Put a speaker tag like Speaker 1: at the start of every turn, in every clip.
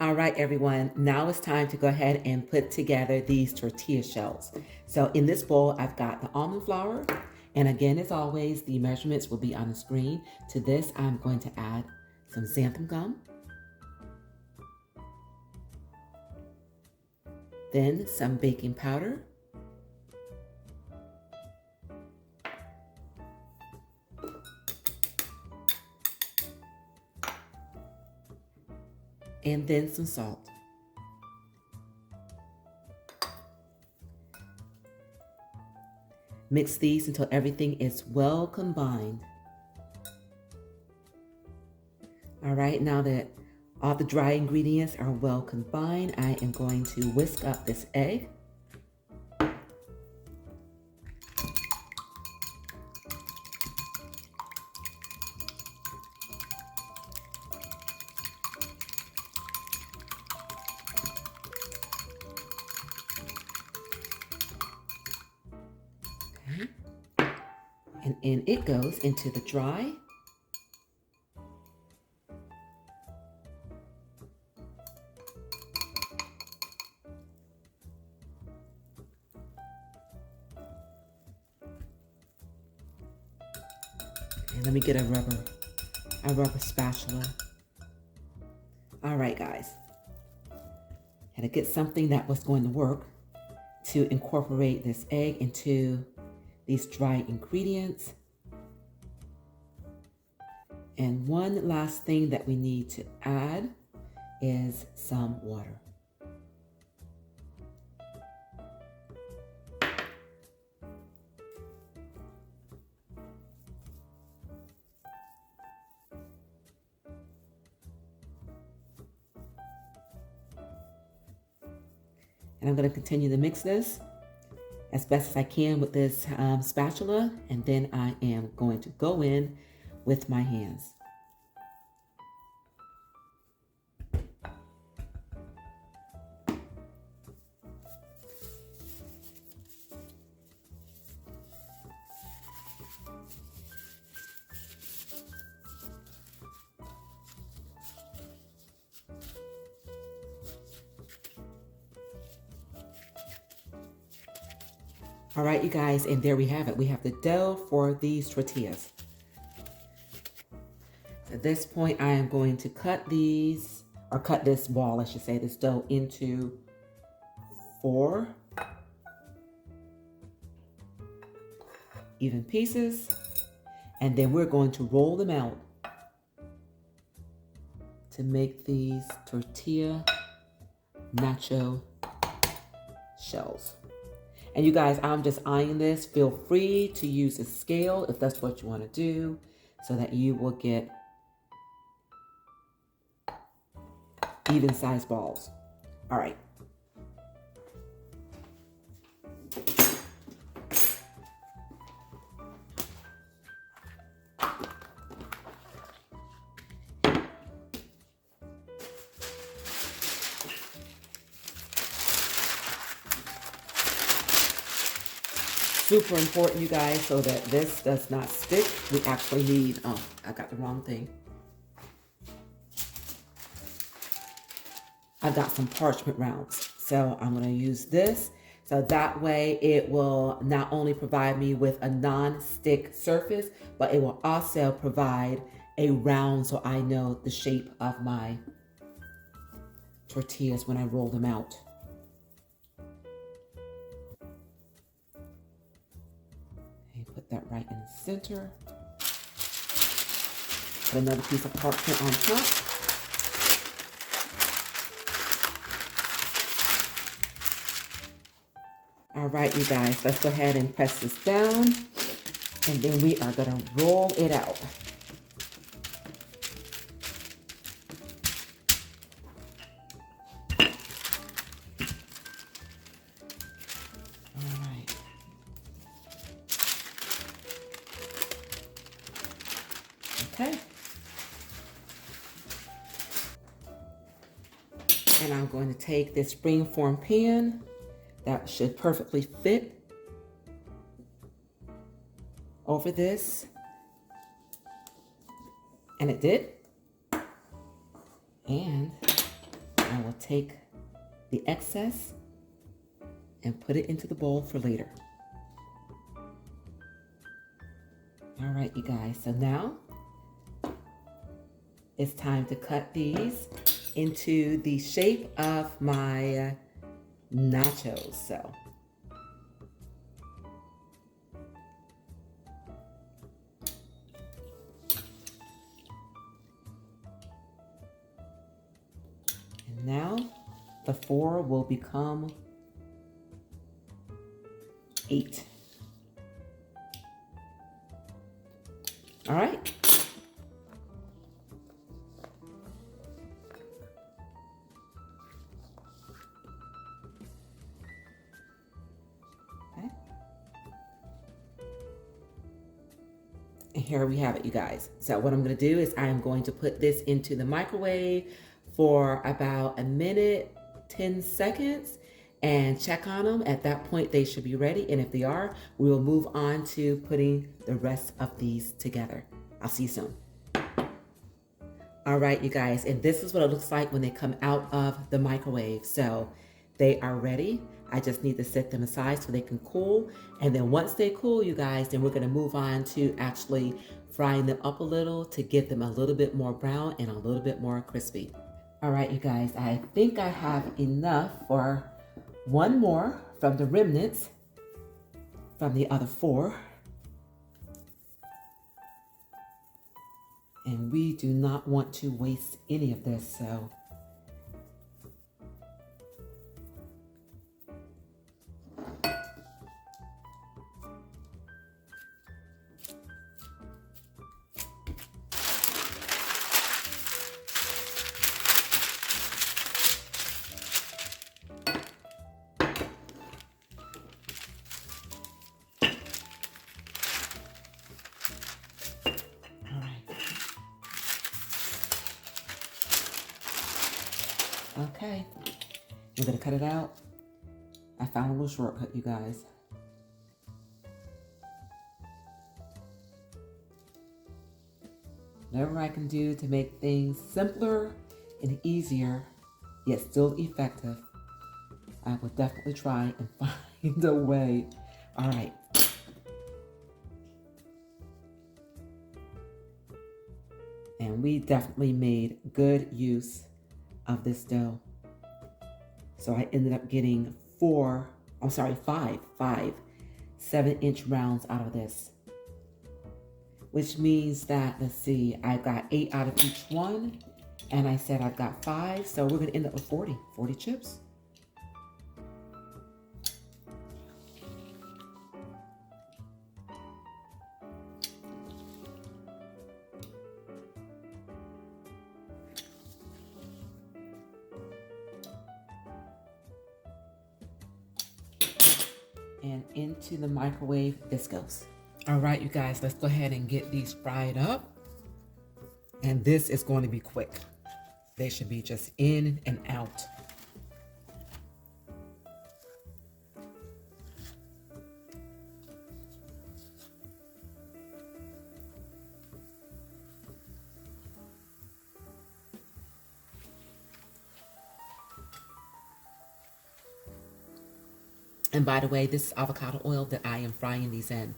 Speaker 1: All right, everyone, now it's time to go ahead and put together these tortilla shells. So in this bowl, I've got the almond flour. And again, as always, the measurements will be on the screen. To this, I'm going to add some xanthan gum. Then some baking powder. And then some salt. Mix these until everything is well combined. All right, now that all the dry ingredients are well combined, I am going to whisk up this egg. Okay. And in it goes into the dry. And let me get a rubber spatula. All right, guys. Had to get something that was going to work to incorporate this egg into these dry ingredients. And one last thing that we need to add is some water. And I'm going to continue to mix this as best as I can with this spatula, and then I am going to go in with my hands. All right, you guys, and there we have it. We have the dough for these tortillas. At this point, I am going to cut these, or cut this ball, I should say, this dough into 4 even pieces. And then we're going to roll them out to make these tortilla nacho shells. And you guys, I'm just eyeing this. Feel free to use a scale if that's what you want to do, so that you will get even sized balls. All right. Super important, you guys, so that this does not stick. We actually need, oh, I got the wrong thing. I got some parchment rounds. So I'm going to use this. So that way it will not only provide me with a non-stick surface, but it will also provide a round so I know the shape of my tortillas when I roll them out. Put that right in the center. Put another piece of parchment on top. All right, you guys, let's go ahead and press this down, and then we are going to roll it out. Okay. And I'm going to take this springform pan that should perfectly fit over this. And it did. And I will take the excess and put it into the bowl for later. All right, you guys, so now it's time to cut these into the shape of my nachos. So and now the 4 will become 8. All right. Okay. And here we have it, you guys. So what I'm going to do is I'm going to put this into the microwave for about 1 minute, 10 seconds, and check on them. At that point, they should be ready. And if they are, we will move on to putting the rest of these together. I'll see you soon. All right, you guys, and this is what it looks like when they come out of the microwave. So they are ready. I just need to set them aside so they can cool. And then once they cool, you guys, then we're gonna move on to actually frying them up a little to get them a little bit more brown and a little bit more crispy. All right, you guys, I think I have enough for one more from the remnants from the other 4. And we do not want to waste any of this, so. Okay, we're gonna cut it out. I found a little shortcut, you guys. Whatever I can do to make things simpler and easier, yet still effective, I will definitely try and find a way. All right. And we definitely made good use of this dough. So I ended up getting 5 7-inch rounds out of this, which means that, let's see, I got 8 out of each one, and I said I've got 5, so we're gonna end up with 40 chips. And into the microwave this goes. All right, you guys, let's go ahead and get these fried up. And this is going to be quick. They should be just in and out. And by the way, this is avocado oil that I am frying these in.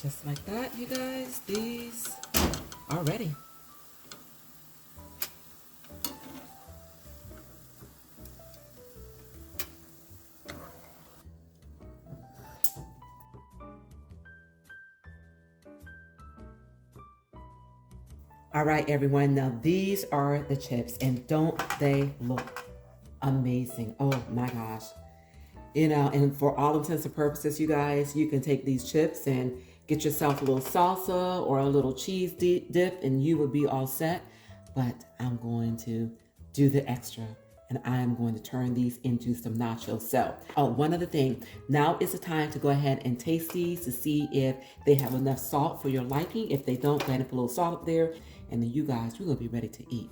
Speaker 1: Just like that, you guys, these are ready. All right, everyone, now these are the chips, and don't they look amazing? Oh my gosh. You know, and for all intents and purposes, you guys, you can take these chips and get yourself a little salsa or a little cheese dip, and you will be all set. But I'm going to do the extra, and I am going to turn these into some nachos. So, oh, one other thing. Now is the time to go ahead and taste these to see if they have enough salt for your liking. If they don't, go ahead and put a little salt up there, and then you guys, you're going to be ready to eat.